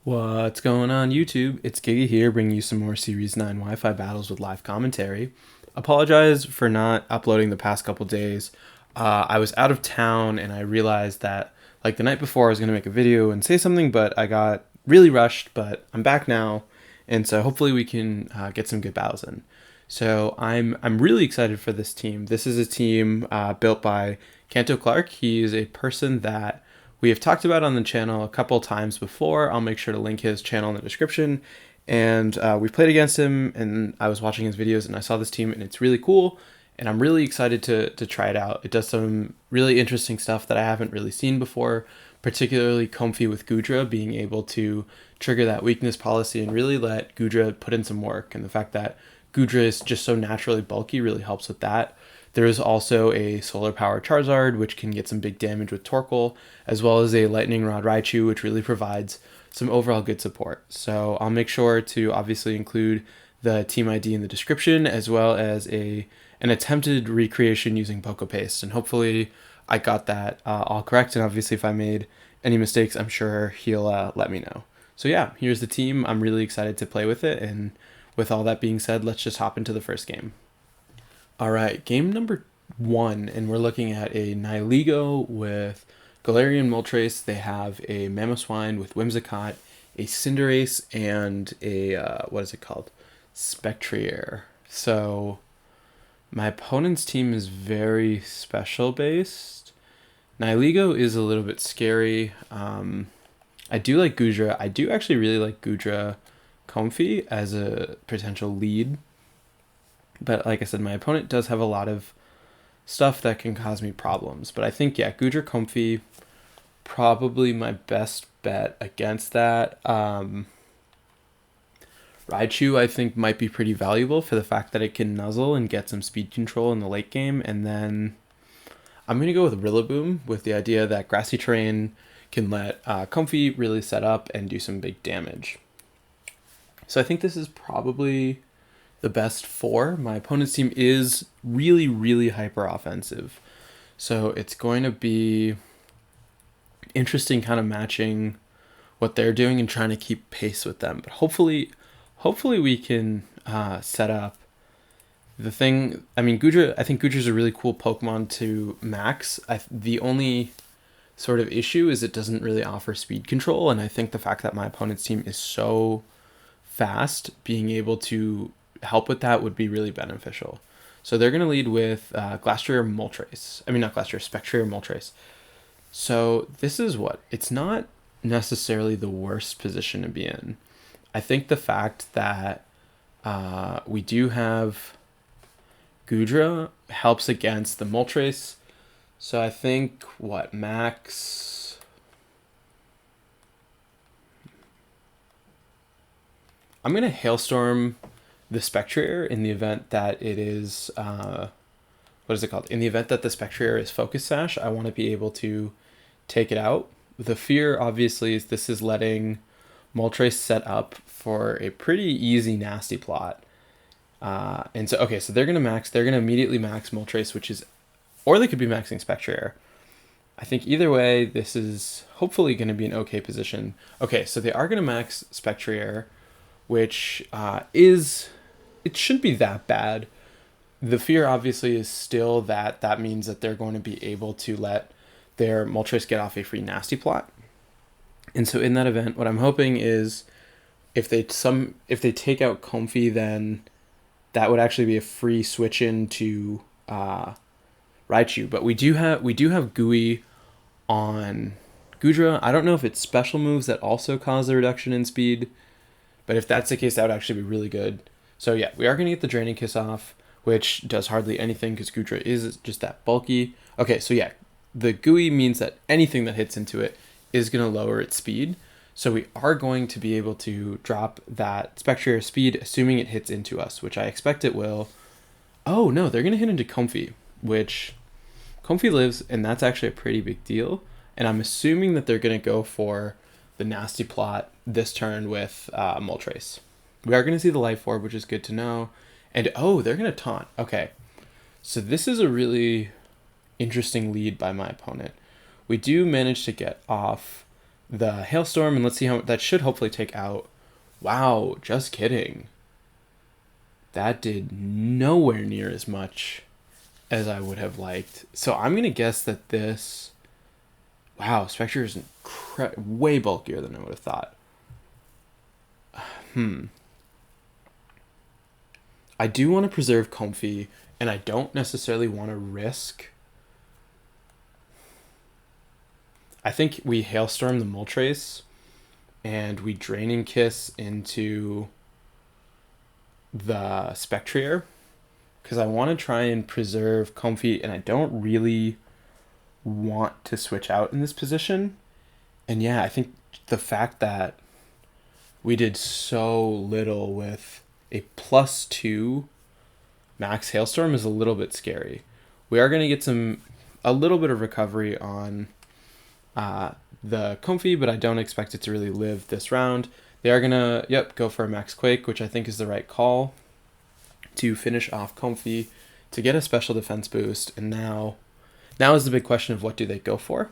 What's going on YouTube? It's Giga here bringing you some more Series 9 Wi-Fi battles with live commentary. Apologize for not uploading the past couple days. I was out of town and I realized that like the night before I was going to make a video and say something, but I got really rushed, but I'm back now. And so hopefully we can get some good battles in. So I'm really excited for this team. This is a team built by KantoClark. He is a person that we have talked about on the channel a couple times before. I'll make sure to link his channel in the description. And we've played against him, and I was watching his videos, and I saw this team, and it's really cool. And I'm really excited to try it out. It does some really interesting stuff that I haven't really seen before, particularly comfy with Goodra, being able to trigger that weakness policy and really let Goodra put in some work. And the fact that Goodra is just so naturally bulky really helps with that. There is also a solar power Charizard, which can get some big damage with Torkoal, as well as a Lightning Rod Raichu, which really provides some overall good support. So I'll make sure to obviously include the team ID in the description, as well as an attempted recreation using Pokepaste. And hopefully I got that all correct. And obviously if I made any mistakes, I'm sure he'll let me know. So yeah, here's the team. I'm really excited to play with it. And with all that being said, let's just hop into the first game. All right, game number 1, and we're looking at a Nihilego with Galarian Moltres. They have a Mamoswine with Whimsicott, a Cinderace, and a, what is it called? Spectrier. So my opponent's team is very special based. Nihilego is a little bit scary. I do like Goodra. I do actually really like Goodra Comfy as a potential lead. But like I said, my opponent does have a lot of stuff that can cause me problems. But I think, yeah, Goodra Comfy, probably my best bet against that. Raichu, I think, might be pretty valuable for the fact that it can nuzzle and get some speed control in the late game. And then I'm going to go with Rillaboom with the idea that grassy terrain can let Comfy really set up and do some big damage. So I think this is probably the best 4. My opponent's team is really, really hyper offensive. So it's going to be interesting kind of matching what they're doing and trying to keep pace with them. But hopefully we can set up the thing. I mean, Goodra, I think Goodra's a really cool Pokemon to max. The only sort of issue is it doesn't really offer speed control. And I think the fact that my opponent's team is so fast, being able to help with that would be really beneficial. So they're going to lead with Glastrier Moltres. I mean, not Glastrier, Spectrier Moltres. So this is what? It's not necessarily the worst position to be in. I think the fact that we do have Goodra helps against the Moltres. So I think, what, max... I'm going to Hailstorm the Spectrier in the event that it is, what is it called? In the event that the Spectrier is Focus Sash, I want to be able to take it out. The fear, obviously, is this is letting Moltres set up for a pretty easy nasty plot. And so, okay, so they're going to immediately max Moltres, which is, or they could be maxing Spectrier. I think either way, this is hopefully going to be an okay position. Okay, so they are going to max Spectrier, which it shouldn't be that bad. The fear obviously is still that means that they're going to be able to let their Moltres get off a free nasty plot. And so in that event, what I'm hoping is if they take out Comfy, then that would actually be a free switch into Raichu. But we do have Gooey on Goodra. I don't know if it's special moves that also cause a reduction in speed, but if that's the case, that would actually be really good. So yeah, we are going to get the Draining Kiss off, which does hardly anything because Goodra is just that bulky. Okay, so yeah, the Gooey means that anything that hits into it is going to lower its speed. So we are going to be able to drop that Spectrier speed, assuming it hits into us, which I expect it will. Oh no, they're going to hit into Comfy, which Comfy lives, and that's actually a pretty big deal. And I'm assuming that they're going to go for the nasty plot this turn with Moltres. We are going to see the Life Orb, which is good to know. And oh, they're going to taunt. Okay, so this is a really interesting lead by my opponent. We do manage to get off the Hailstorm, and let's see how that should hopefully take out. Wow, just kidding. That did nowhere near as much as I would have liked. So I'm going to guess that this... Wow, Spectre is way bulkier than I would have thought. I do want to preserve Comfy, and I don't necessarily want to risk... I think we Hailstorm the Moltres, and we Draining Kiss into the Spectrier, because I want to try and preserve Comfy, and I don't really want to switch out in this position. And yeah, I think the fact that we did so little with a +2 max Hailstorm is a little bit scary. We are going to get a little bit of recovery on the Comfy, but I don't expect it to really live this round. They are going to, go for a max Quake, which I think is the right call to finish off Comfy to get a special defense boost. And now is the big question of what do they go for?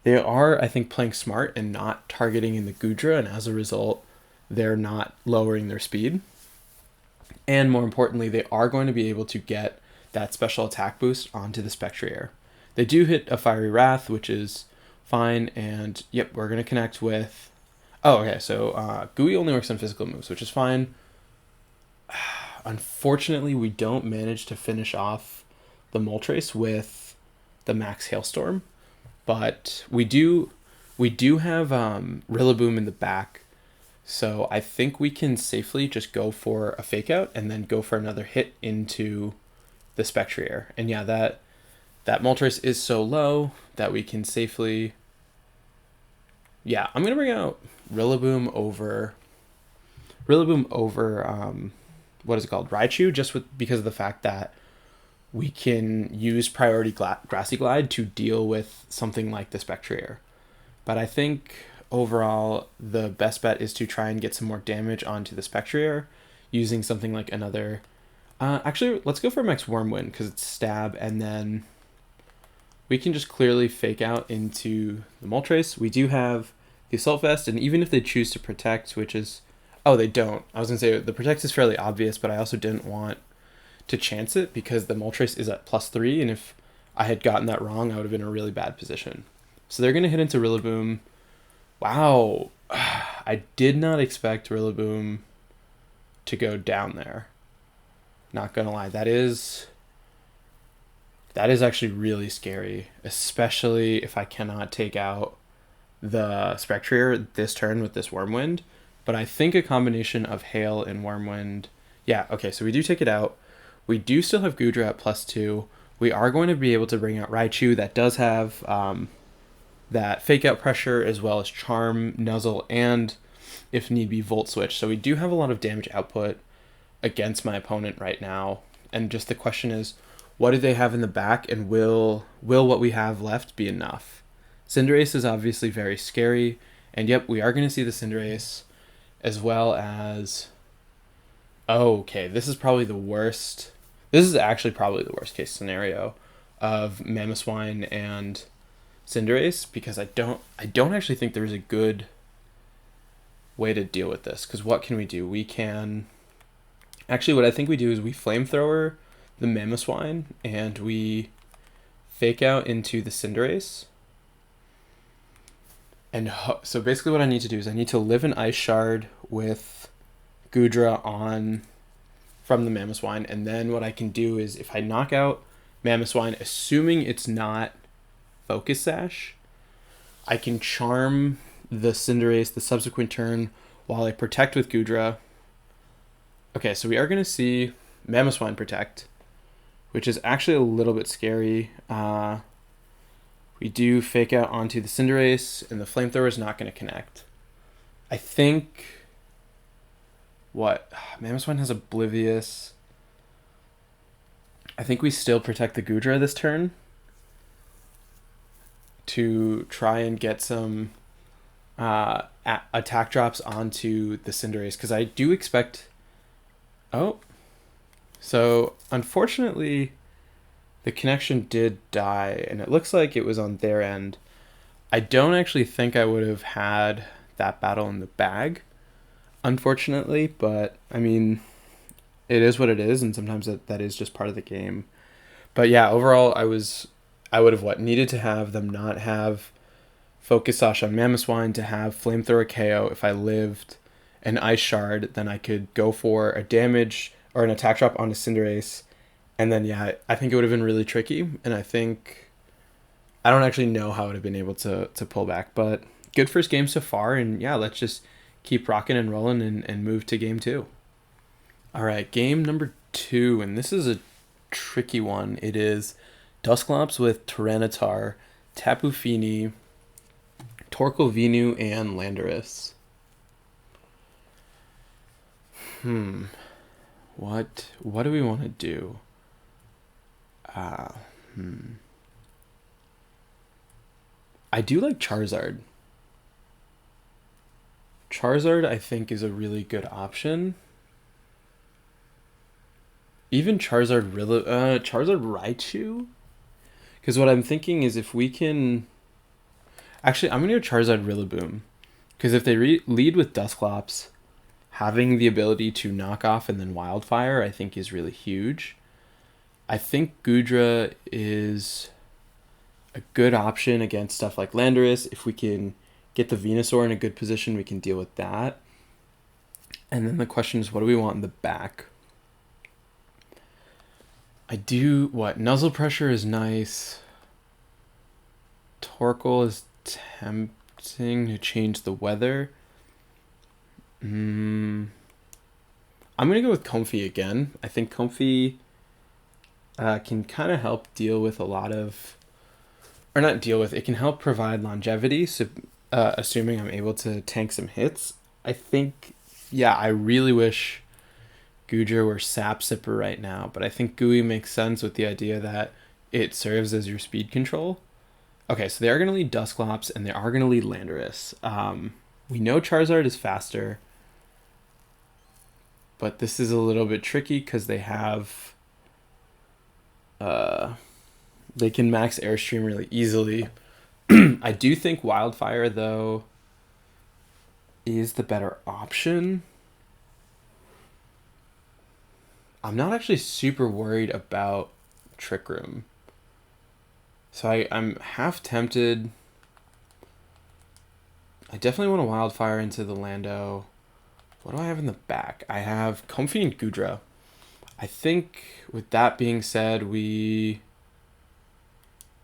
They are, I think, playing smart and not targeting in the Goodra, and as a result, they're not lowering their speed. And more importantly, they are going to be able to get that special attack boost onto the Spectrier. They do hit a Fiery Wrath, which is fine, and we're going to connect with... Oh, okay, so GUI only works on physical moves, which is fine. Unfortunately, we don't manage to finish off the Moltres with the max Hailstorm, but we do have Rillaboom in the back, so I think we can safely just go for a Fake Out and then go for another hit into the Spectrier. And yeah, that Moltres is so low that we can safely... Yeah, I'm going to bring out Rillaboom over what is it called? Raichu, just because of the fact that we can use priority Grassy Glide to deal with something like the Spectrier. But I think overall the best bet is to try and get some more damage onto the Spectrier using something like another... actually, let's go for Max Wormwind because it's stab, and then we can just clearly Fake Out into the Moltres. We do have the Assault Vest, and even if they choose to Protect, which is... Oh, they don't. I was going to say the Protect is fairly obvious, but I also didn't want to chance it because the Moltres is at +3, and if I had gotten that wrong, I would have been in a really bad position. So they're going to hit into Rillaboom. Wow. I did not expect Rillaboom to go down there. Not going to lie. That is actually really scary, especially if I cannot take out the Spectrier this turn with this Wormwind. But I think a combination of Hail and Wormwind... Yeah, okay, so we do take it out. We do still have Goodra at +2. We are going to be able to bring out Raichu. That does have that Fake Out pressure, as well as Charm, Nuzzle, and, if need be, Volt Switch. So we do have a lot of damage output against my opponent right now. And just the question is, what do they have in the back, and will what we have left be enough? Cinderace is obviously very scary, and we are going to see the Cinderace, as well as... Oh, okay, this is probably the worst... This is actually probably the worst case scenario of Mamoswine and Cinderace, because I don't actually think there's a good way to deal with this, because what can we do? We can... Actually, what I think we do is we Flamethrower the Mamoswine, and we Fake Out into the Cinderace. And so basically what I need to do is I need to live an Ice Shard with Goodra on from the Mamoswine, and then what I can do is if I knock out Mamoswine, assuming it's not Focus Sash, I can Charm the Cinderace the subsequent turn while I Protect with Goodra. Okay, so we are going to see Mamoswine Protect, which is actually a little bit scary. We do Fake Out onto the Cinderace, and the Flamethrower is not going to connect. I think... What? Mamoswine has Oblivious. I think we still protect the Goodra this turn to try and get some attack drops onto the Cinderace, because I do expect... Oh. So, unfortunately, the connection did die, and it looks like it was on their end. I don't actually think I would have had that battle in the bag, unfortunately, but I mean, it is what it is, and sometimes that is just part of the game. But yeah, overall, I would have needed to have them not have Focus Sash on Mamoswine to have Flamethrower KO. If I lived an Ice Shard, then I could go for a damage or an attack drop onto Cinderace, and then yeah, I think it would have been really tricky, and I think I don't actually know how I would have been able to pull back, but good first game so far, and yeah, let's just keep rocking and rolling and move to game two. All right, game number two, and this is a tricky one. It is Dusclops with Tyranitar, Tapu Fini, Torkoal Venu, and Landorus. What do we want to do? Uh, hmm. I do like Charizard. Charizard, I think, is a really good option. Even Charizard Raichu? Because what I'm thinking is if we can... Actually, I'm going to go Charizard Rillaboom. Because if they lead with Dusclops, having the ability to knock off and then Wildfire, I think is really huge. I think Goodra is a good option against stuff like Landorus. If we can get the Venusaur in a good position, we can deal with that. And then the question is, what do we want in the back? Nuzzle Pressure is nice. Torkoal is tempting to change the weather. I'm going to go with Comfey again. I think Comfey can kind of help deal with a lot of... Or not deal with, it can help provide longevity, so assuming I'm able to tank some hits. I think, yeah, I really wish Goodra were Sap Sipper right now, but I think Gooey makes sense with the idea that it serves as your speed control. Okay, so they are going to lead Dusclops, and they are going to lead Landorus. We know Charizard is faster, but this is a little bit tricky because they have... they can max Airstream really easily. I do think Wildfire, though, is the better option. I'm not actually super worried about Trick Room. So I'm half tempted. I definitely want a Wildfire into the Lando. What do I have in the back? I have Comfey and Goodra. I think with that being said, we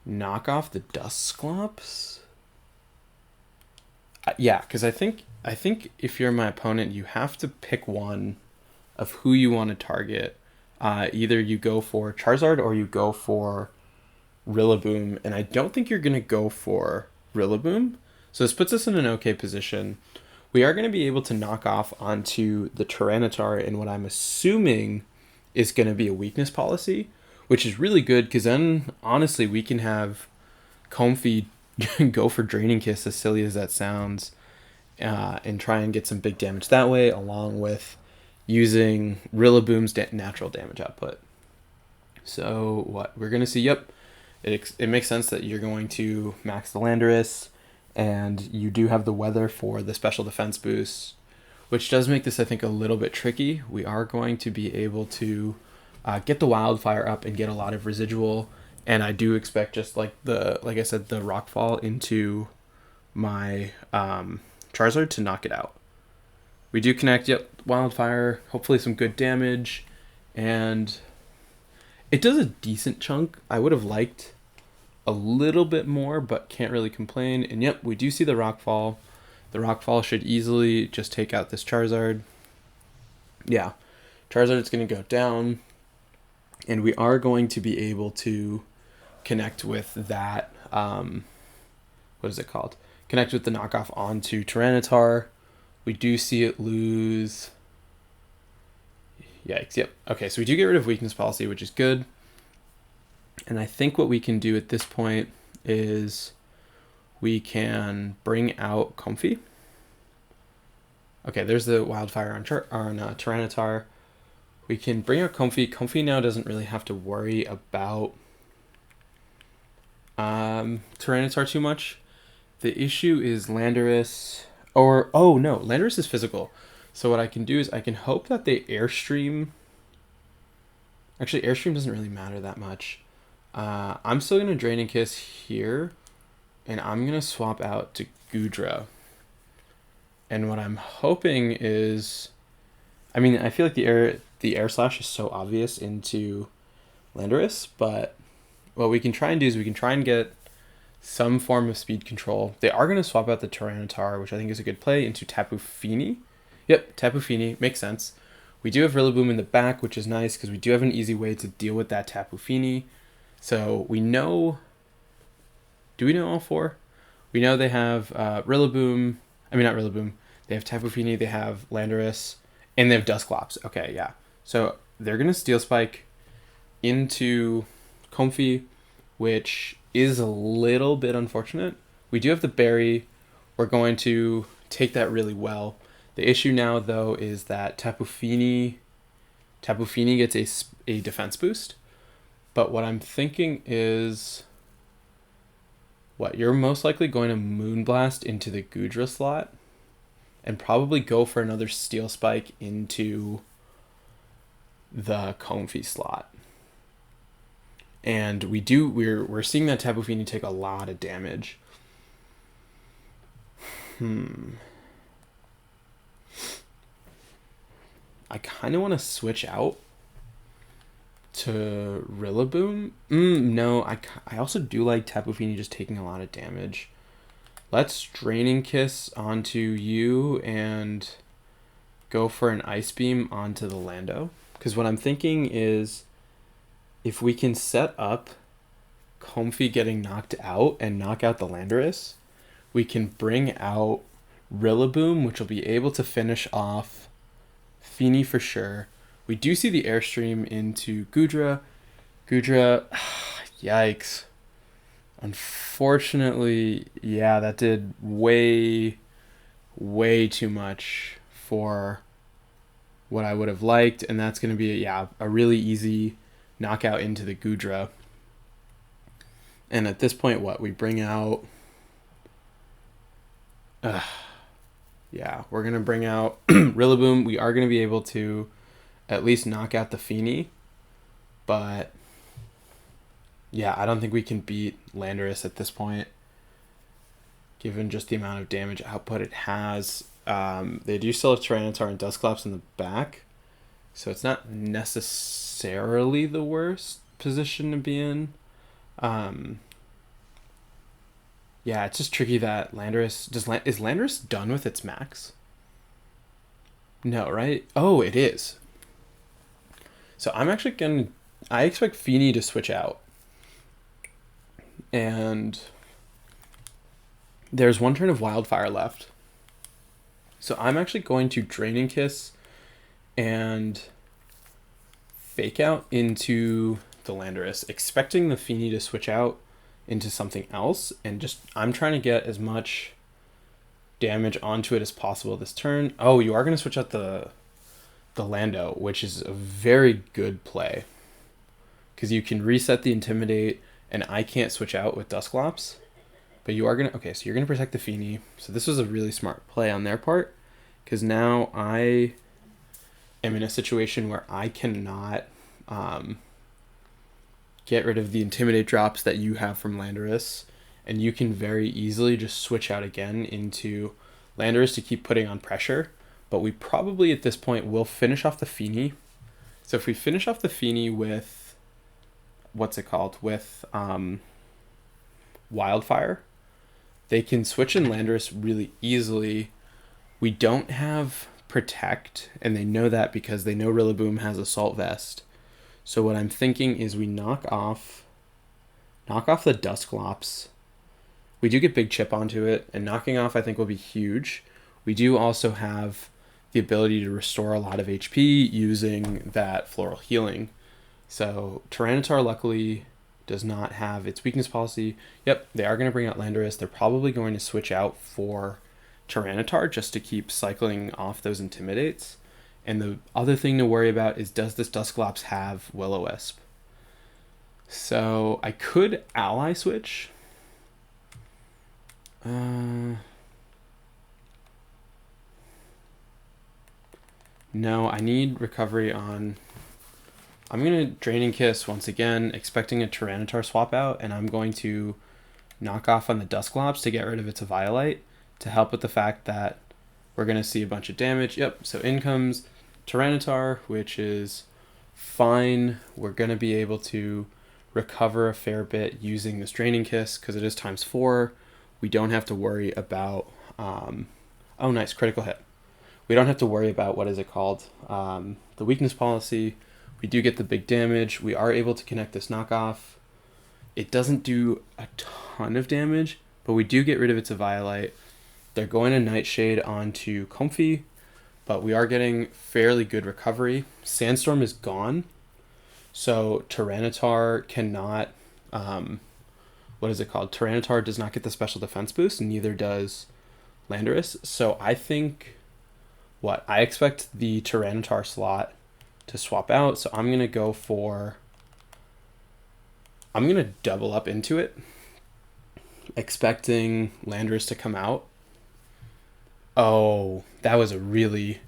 knock off the Dusclops. Yeah, because I think if you're my opponent, you have to pick one of who you want to target. Either you go for Charizard or you go for Rillaboom, and I don't think you're going to go for Rillaboom. So this puts us in an okay position. We are going to be able to knock off onto the Tyranitar in what I'm assuming is going to be a weakness policy, which is really good because then, honestly, we can have Comfey go for Draining Kiss, as silly as that sounds, and try and get some big damage that way, along with using Rillaboom's natural damage output. So what we're going to see, yep, it makes sense that you're going to max the Landorus, and you do have the weather for the special defense boost, which does make this, I think, a little bit tricky. We are going to be able to get the Wildfire up and get a lot of residual, and I do expect just like I said, the Rockfall into my Charizard to knock it out. We do connect, yep, Wildfire, hopefully some good damage, and it does a decent chunk. I would have liked a little bit more, but can't really complain. And yep, we do see the Rockfall. The Rockfall should easily just take out this Charizard. Yeah, Charizard is going to go down, and we are going to be able to connect with that, what is it called? Connect with the knockoff onto Tyranitar. We do see it lose. Yikes, yep. Okay, so we do get rid of weakness policy, which is good. And I think what we can do at this point is we can bring out Comfey. Okay, there's the Wildfire on Tyranitar. We can bring out Comfey. Comfey now doesn't really have to worry about Tyranitar too much. The issue is Landorus, or oh no, Landorus is physical. So what I can do is I can hope that they Airstream. Actually, Airstream doesn't really matter that much. I'm still gonna Drain and Kiss here, and I'm gonna swap out to Goodra. And what I'm hoping is, I mean, I feel like the air slash is so obvious into Landorus, but what we can try and do is we can try and get some form of speed control. They are going to swap out the Tyranitar, which I think is a good play, into Tapu Fini. Yep, Tapu Fini, makes sense. We do have Rillaboom in the back, which is nice because we do have an easy way to deal with that Tapu Fini. So we know... Do we know all four? We know they have Rillaboom. I mean, not Rillaboom. They have Tapu Fini, they have Landorus, and they have Dusclops. Okay, yeah. So they're going to Steel Spike into Comfey, which is a little bit unfortunate. We do have the berry. We're going to take that really well. The issue now, though, is that Tapu Fini gets a defense boost. But what I'm thinking is... What, you're most likely going to Moonblast into the Goodra slot and probably go for another Steel Spike into the Comfey slot. And we're seeing that Tapu Fini take a lot of damage. I kind of want to switch out to Rillaboom. No, I also do like Tapu Fini just taking a lot of damage. Let's Draining Kiss onto you and go for an Ice Beam onto the Lando. Because what I'm thinking is if we can set up Comfey getting knocked out and knock out the Landorus, we can bring out Rillaboom, which will be able to finish off Fini for sure. We do see the Airstream into Goodra. Yikes. Unfortunately, yeah, that did way too much for what I would have liked, and that's going to be a really easy knockout into the Goodra. And at this point, what we bring out, we're going to bring out Rillaboom. We are going to be able to at least knock out the Fini, but yeah, I don't think we can beat Landorus at this point, given just the amount of damage output it has. They do still have Tyranitar and Dusclops in the back, so it's not necessarily the worst position to be in. Yeah, it's just tricky that Landorus... Is Landorus done with its max? No, right? Oh, it is. So I'm actually going to... I expect Fini to switch out. And there's one turn of Wildfire left. So I'm actually going to Draining Kiss and Fake Out into the Landorus, expecting the Fini to switch out into something else. And just, I'm trying to get as much damage onto it as possible this turn. Oh, you are going to switch out the Lando, which is a very good play. Because you can reset the Intimidate, and I can't switch out with Dusclops. But you are going to... Okay, so you're going to protect the Fini. So this was a really smart play on their part. Because now I am in a situation where I cannot get rid of the Intimidate drops that you have from Landorus. And you can very easily just switch out again into Landorus to keep putting on pressure. But we probably at this point will finish off the Fini. So if we finish off the Fini with... What's it called? With Wildfire, they can switch in Landorus really easily. We don't have Protect, and they know that because they know Rillaboom has Assault Vest. So what I'm thinking is we knock off the Dusclops. We do get Big Chip onto it, and knocking off I think will be huge. We do also have the ability to restore a lot of HP using that Floral Healing. So Tyranitar luckily does not have its weakness policy. Yep, they are going to bring out Landorus. They're probably going to switch out for Tyranitar just to keep cycling off those Intimidates. And the other thing to worry about is, does this Dusclops have Will-O-Wisp? So I could ally switch. No, I need recovery on... I'm going to Draining Kiss once again, expecting a Tyranitar swap out, and I'm going to knock off on the Dusclops to get rid of its Eviolite to help with the fact that we're going to see a bunch of damage. Yep, so in comes Tyranitar, which is fine. We're going to be able to recover a fair bit using this Draining Kiss because it is ×4. We don't have to worry about... oh, nice, critical hit. We don't have to worry about, what is it called? The weakness policy. We do get the big damage. We are able to connect this knockoff. It doesn't do a ton of damage, but we do get rid of its Eviolite. They're going to Nightshade onto Comfey, but we are getting fairly good recovery. Sandstorm is gone, so Tyranitar cannot... what is it called? Tyranitar does not get the special defense boost, and neither does Landorus. So I think... I expect the Tyranitar slot to swap out, so I'm going to go for... I'm going to double up into it, expecting Landorus to come out. Oh, that was a really,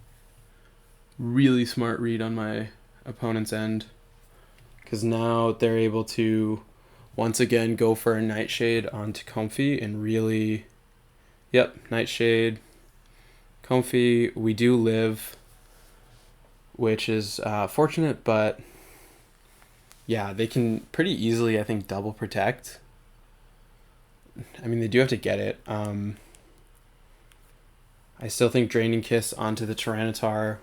really smart read on my opponent's end, because now they're able to once again go for a Nightshade onto Comfey and really... Yep, Nightshade... Comfey, we do live, which is fortunate, but yeah, they can pretty easily, I think, double protect. I mean, they do have to get it. I still think Draining Kiss onto the Tyranitar.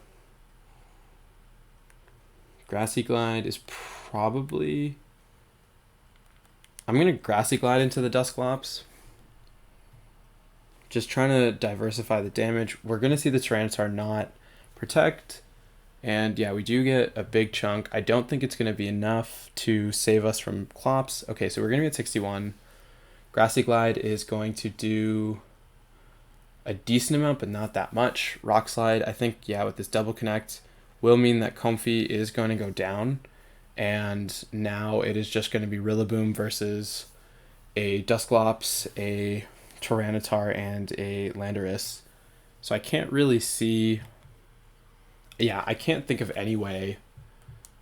Grassy Glide is probably... I'm going to Grassy Glide into the Dusclops. Just trying to diversify the damage. We're going to see the Tyranitar not protect. And yeah, we do get a big chunk. I don't think it's going to be enough to save us from Clops. Okay, so we're going to be at 61. Grassy Glide is going to do a decent amount, but not that much. Rock Slide, I think, yeah, with this double connect, will mean that Comfey is going to go down. And now it is just going to be Rillaboom versus a Dusclops, a Tyranitar, and a Landorus. So I can't really see... Yeah, I can't think of any way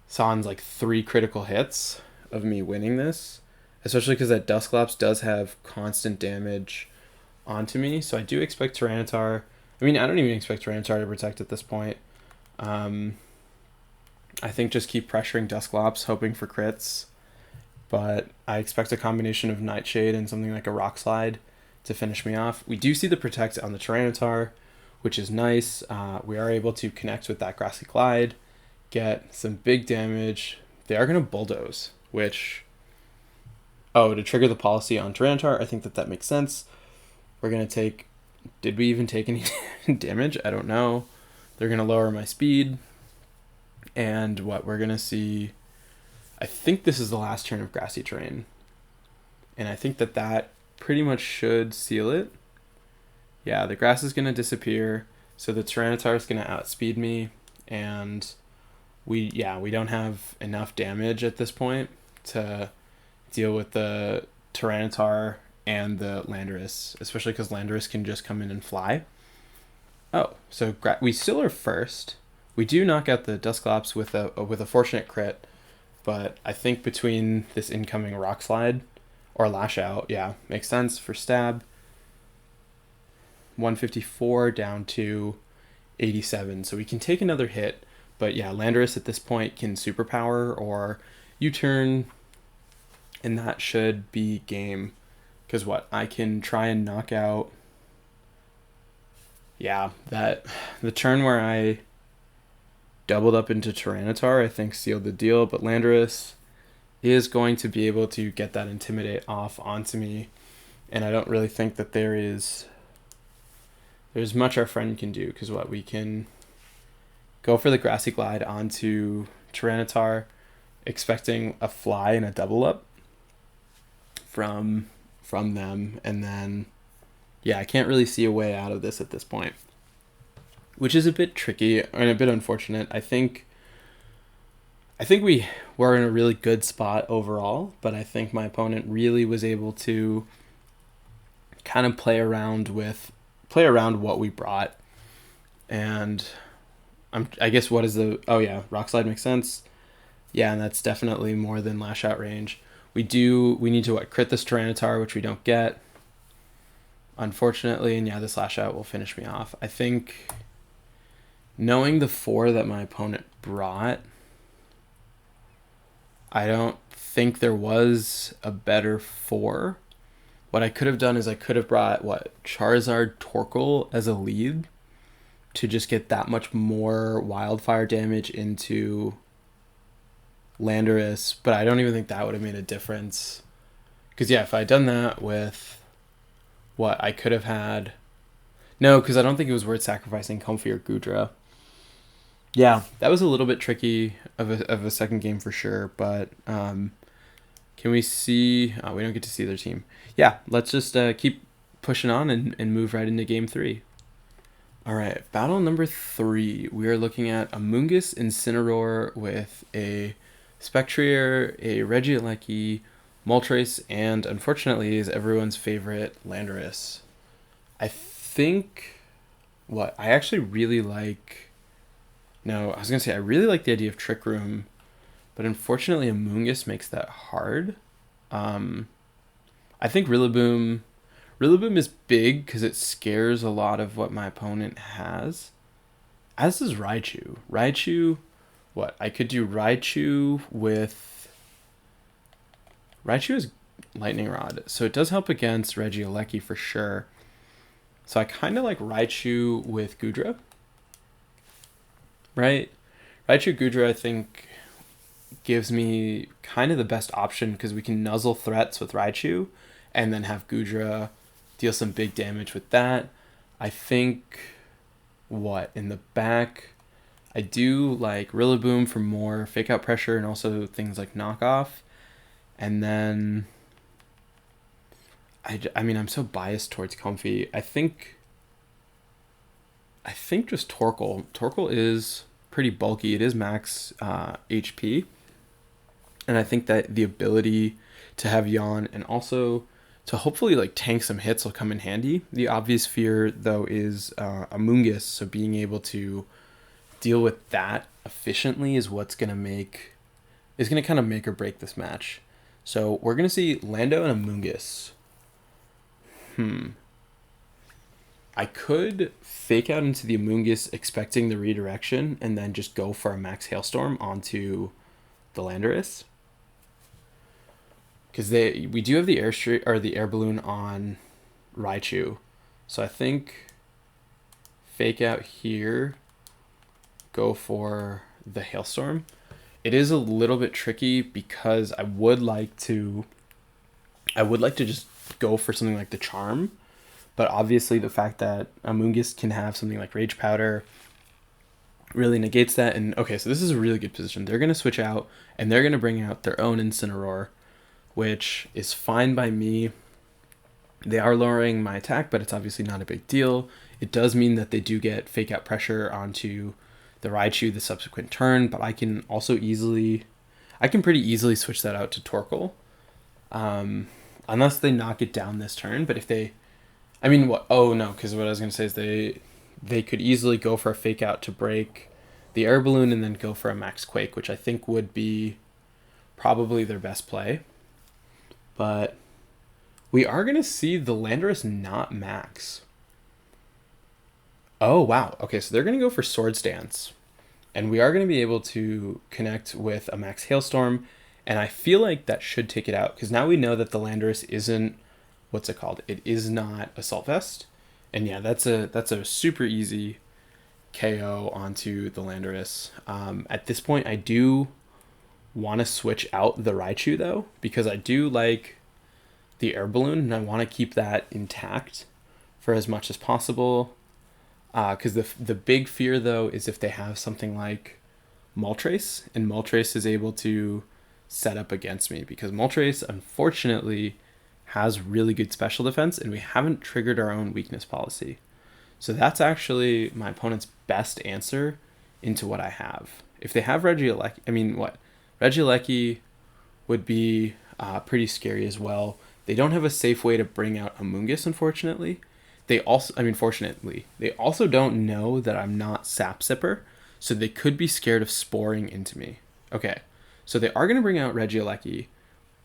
sans like 3 critical hits of me winning this, especially because that Dusclops does have constant damage onto me. So I do expect Tyranitar... I mean, I don't even expect Tyranitar to protect at this point. I think just keep pressuring Dusclops, hoping for crits. But I expect a combination of Nightshade and something like a Rock Slide to finish me off. We do see the protect on the Tyranitar, which is nice. We are able to connect with that Grassy Glide, get some big damage. They are going to Bulldoze, which... Oh, to trigger the policy on Tyranitar, I think that makes sense. We're going to take... Did we even take any damage? I don't know. They're going to lower my speed. And what we're going to see... I think this is the last turn of Grassy Terrain. And I think that pretty much should seal it. Yeah, the grass is going to disappear, so the Tyranitar is going to outspeed me, and we don't have enough damage at this point to deal with the Tyranitar and the Landorus, especially because Landorus can just come in and fly. Oh, so we still are first. We do knock out the Dusclops with a fortunate crit, but I think between this incoming Rock Slide or Lash Out, yeah, makes sense for stab. 154 down to 87, so we can take another hit, but yeah, Landorus at this point can superpower or U-turn, and that should be game, because I can try and knock out... Yeah, the turn where I doubled up into Tyranitar, I think sealed the deal, but Landorus is going to be able to get that Intimidate off onto me, and I don't really think that there's much our friend can do, because we can go for the Grassy Glide onto Tyranitar, expecting a fly and a double up from them, and then yeah, I can't really see a way out of this at this point, which is a bit tricky and a bit unfortunate. I think we were in a really good spot overall, but I think my opponent really was able to kind of play around what we brought. And I guess what is the, oh yeah, Rock Slide makes sense. Yeah, and that's definitely more than Lash Out range. We need to crit this Tyranitar, which we don't get, unfortunately, and yeah, this Lash Out will finish me off. I think knowing the 4 that my opponent brought, I don't think there was a better 4. What I could have done is I could have brought, Charizard Torkoal as a lead to just get that much more wildfire damage into Landorus, but I don't even think that would have made a difference. Because, yeah, if I had done that with what I could have had... No, because I don't think it was worth sacrificing Comfy or Goodra. Yeah, that was a little bit tricky of a second game for sure, but can we see... Oh, we don't get to see their team. Yeah, let's just keep pushing on and move right into game 3. All right, battle number 3. We are looking at a Mungus Incineroar with a Spectrier, a Regieleki, Moltres, and unfortunately is everyone's favorite Landorus. I think... I actually really like... No, I was going to say I really like the idea of Trick Room, but unfortunately a Mungus makes that hard. I think Rillaboom is big because it scares a lot of what my opponent has. As does Raichu. I could do Raichu with... Raichu is Lightning Rod, so it does help against Regieleki for sure. So I kind of like Raichu with Goodra. Right? Raichu Goodra, I think, gives me kind of the best option because we can nuzzle threats with Raichu and then have Goodra deal some big damage with that. I think, in the back, I do like Rillaboom for more fake out pressure and also things like knockoff. And then, I mean, I'm so biased towards Comfy. I think just Torkoal. Torkoal is pretty bulky. It is max HP. And I think that the ability to have Yawn and also to hopefully tank some hits will come in handy. The obvious fear, though, is a Mungus. So being able to deal with that efficiently is what's going to kind of make or break this match. So we're going to see Lando and a Mungus. I could fake out into the Amoonguss expecting the redirection and then just go for a max Hailstorm onto the Landorus. Because we do have the air balloon on Raichu. So I think fake out here, go for the Hailstorm. It is a little bit tricky because I would like to just go for something like the Charm. But obviously the fact that Amoonguss can have something like Rage Powder really negates that. And okay, so this is a really good position. They're going to switch out and they're going to bring out their own Incineroar, which is fine by me. They are lowering my attack, but it's obviously not a big deal. It does mean that they do get fake out pressure onto the Raichu the subsequent turn, but I can pretty easily switch that out to Torkoal. Unless they knock it down this turn, but if they... because what I was going to say is they could easily go for a fake out to break the air balloon and then go for a max Quake, which I think would be probably their best play. But we are going to see the Landorus not max. Oh, wow. Okay, so they're going to go for Swords Dance. And we are going to be able to connect with a max Hailstorm. And I feel like that should take it out, because now we know that the Landorus isn't... What's it called? It is not Assault Vest. And yeah, that's a super easy KO onto the Landorus. At this point, I do want to switch out the Raichu, though, because I do like the air balloon, and I want to keep that intact for as much as possible. Because the big fear, though, is if they have something like Moltres, and Moltres is able to set up against me, because Moltres, unfortunately, has really good special defense, and we haven't triggered our own weakness policy. So that's actually my opponent's best answer into what I have. If they have Regieleki, Regieleki would be pretty scary as well. They don't have a safe way to bring out Amoonguss, unfortunately. Fortunately, they also don't know that I'm not Sap Sipper, so they could be scared of sporing into me. Okay, so they are going to bring out Regieleki,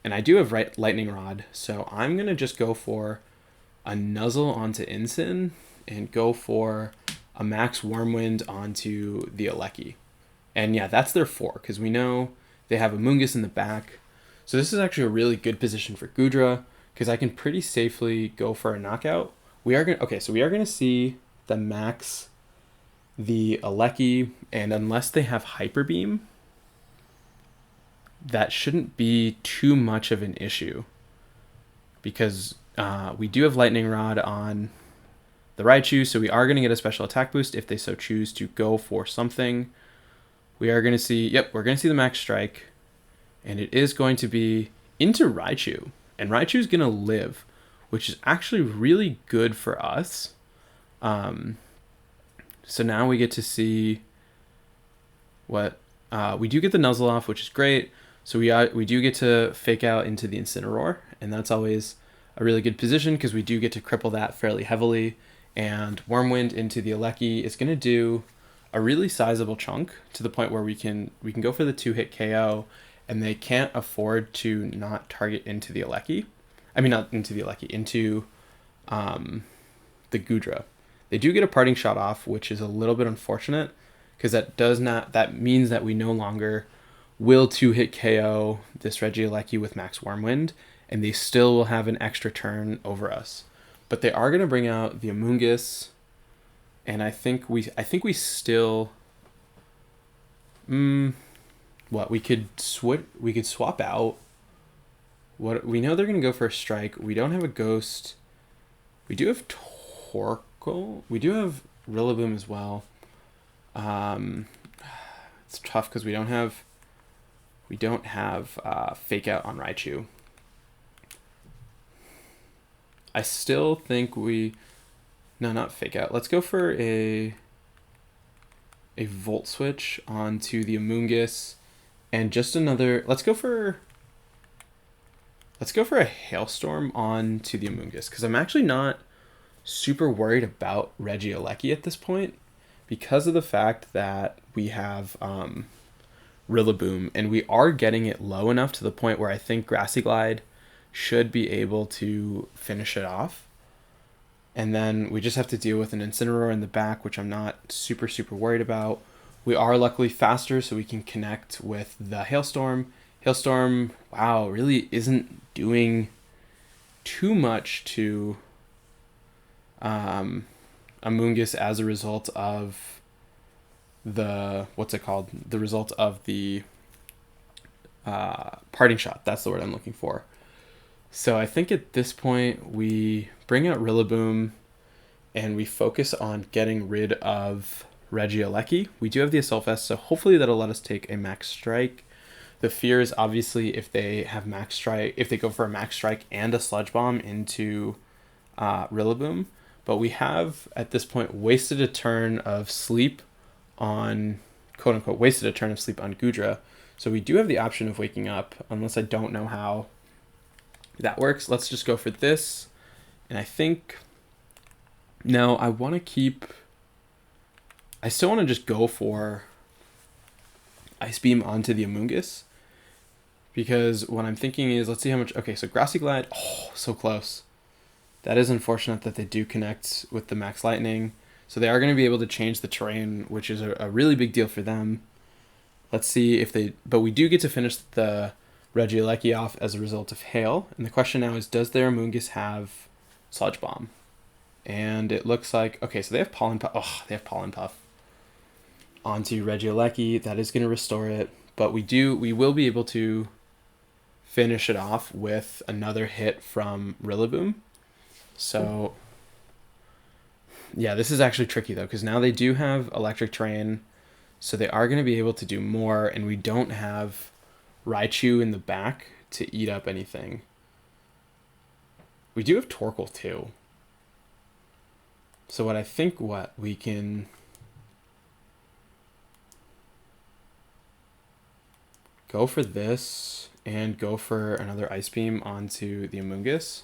and I do have Lightning Rod, so I'm going to just go for a Nuzzle onto Incin and go for a Max Wormwind onto the Aleki. And yeah, that's their 4, because we know they have Amoonguss in the back. So this is actually a really good position for Goodra, because I can pretty safely go for a knockout. We are gonna see the max the Aleki, and unless they have Hyper Beam, that shouldn't be too much of an issue, because we do have Lightning Rod on the Raichu, so we are going to get a special attack boost if they so choose to go for something. We are going to see, we're going to see the Max Strike, and it is going to be into Raichu, and Raichu's going to live, which is actually really good for us. So now we get to see what we do get the Nuzzle off, which is great. So we do get to fake out into the Incineroar, and that's always a really good position because we do get to cripple that fairly heavily. And Wormwind into the Aleki is going to do a really sizable chunk to the point where we can go for the 2-hit KO, and they can't afford to not target into the Aleki. I mean, not into the Aleki, into the Goodra. They do get a parting shot off, which is a little bit unfortunate because that means that we no longer will 2-hit KO this Regieleki with Max Wormwind, and they still will have an extra turn over us. But they are going to bring out the Amoonguss, and I think we still we could swap out. What we know, they're going to go for a strike. We don't have a ghost. We do have Torkoal. We do have Rillaboom as well. It's tough because we don't have fake out on Raichu. I still think not fake out. Let's go for a Volt Switch onto the Amoonguss, and just another. Let's go for a Hailstorm onto the Amoonguss because I'm actually not super worried about Regieleki at this point because of the fact that we have Rillaboom, and we are getting it low enough to the point where I think Grassy Glide should be able to finish it off. And then we just have to deal with an Incineroar in the back, which I'm not super worried about. We are luckily faster, so we can connect with the Hailstorm. Hailstorm, wow, really isn't doing too much to Amoonguss as a result of the result of the parting shot. That's the word I'm looking for. So I think at this point we bring out Rillaboom and we focus on getting rid of Regieleki. We do have the Assault Vest, so hopefully that'll let us take a Max Strike. The fear is obviously if they have Max Strike, if they go for a Max Strike and a Sludge Bomb into Rillaboom. But we have at this point wasted a turn of sleep on, quote unquote, wasted a turn of sleep on Goodra. So we do have the option of waking up, unless I don't know how that works. Let's just go for this. And I think, no, I still want to just go for Ice Beam onto the Amoonguss. Because what I'm thinking is, let's see how much, okay, so Grassy Glide, oh, so close. That is unfortunate that they do connect with the Max Lightning. So they are going to be able to change the terrain, which is a really big deal for them. Let's see if but we do get to finish the Regieleki off as a result of Hail. And the question now is, does their Amoonguss have Sludge Bomb? And it looks like, okay, so they have Pollen Puff. Oh, they have Pollen Puff onto Regieleki. That is going to restore it. But we will be able to finish it off with another hit from Rillaboom. So, yeah, this is actually tricky, though, because now they do have Electric Terrain, so they are going to be able to do more, and we don't have Raichu in the back to eat up anything. We do have Torkoal, too. So what I think we can go for this, and go for another Ice Beam onto the Amoonguss.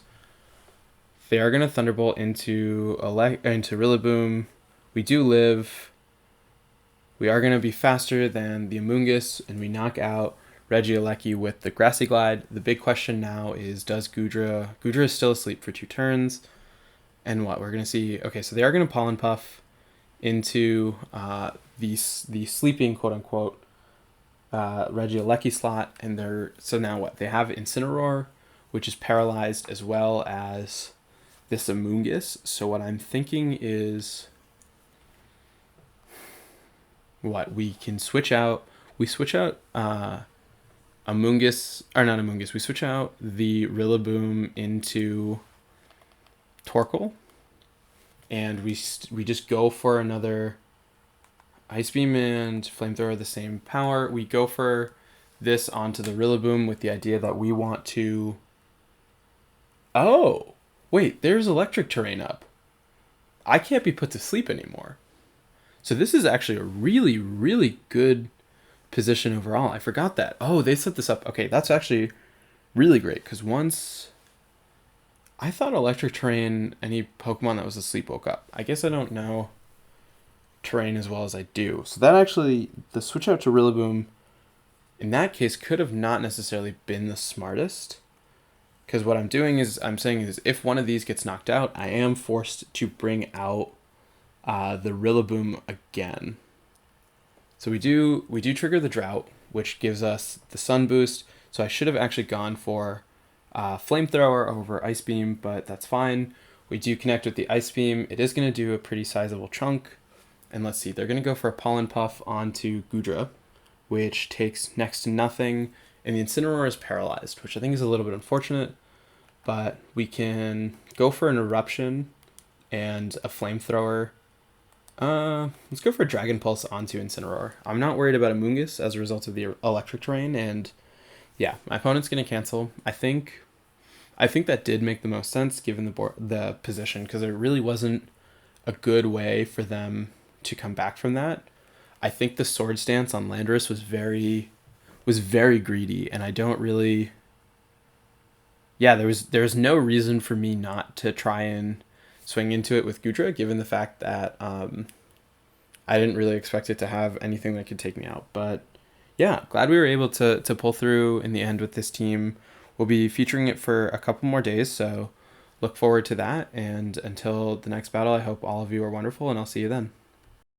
They are going to Thunderbolt into Rillaboom. We do live. We are going to be faster than the Amoonguss, and we knock out Regieleki with the Grassy Glide. The big question now is, does Goodra... Goodra is still asleep for 2 turns. And what? We're going to see... Okay, so they are going to Pollen Puff into the sleeping, quote-unquote, Regieleki slot. And they're... So now what? They have Incineroar, which is paralyzed, as well as this Amoonguss. So what I'm thinking is... What? We can switch out... We switch out... Amoonguss, or not Amoonguss, we switch out the Rillaboom into Torkoal, and we just go for another Ice Beam and Flamethrower, the same power. We go for this onto the Rillaboom with the idea that we want to... Oh, wait, there's Electric Terrain up. I can't be put to sleep anymore. So this is actually a really, really good position overall. I forgot that. Oh, they set this up. Okay, that's actually really great, because once I thought Electric Terrain, any Pokemon that was asleep woke up. I guess I don't know Terrain as well as I do. So that actually, the switch out to Rillaboom in that case could have not necessarily been the smartest, because what I'm doing is I'm saying is if one of these gets knocked out, I am forced to bring out the Rillaboom again. So we do trigger the Drought, which gives us the Sun Boost. So I should have actually gone for Flamethrower over Ice Beam, but that's fine. We do connect with the Ice Beam. It is going to do a pretty sizable chunk. And let's see, they're going to go for a Pollen Puff onto Goodra, which takes next to nothing. And the Incineroar is paralyzed, which I think is a little bit unfortunate. But we can go for an Eruption and a Flamethrower. Let's go for a Dragon Pulse onto Incineroar. I'm not worried about Amoonguss as a result of the Electric Terrain, and yeah, my opponent's going to cancel. I think that did make the most sense given the position, because it really wasn't a good way for them to come back from that. I think the Sword Stance on Landorus was very greedy, and I don't really... Yeah, there was no reason for me not to try and swing into it with Goodra, given the fact that I didn't really expect it to have anything that could take me out. But yeah, glad we were able to pull through in the end with this team. We'll be featuring it for a couple more days, so look forward to that. And until the next battle, I hope all of you are wonderful, and I'll see you then.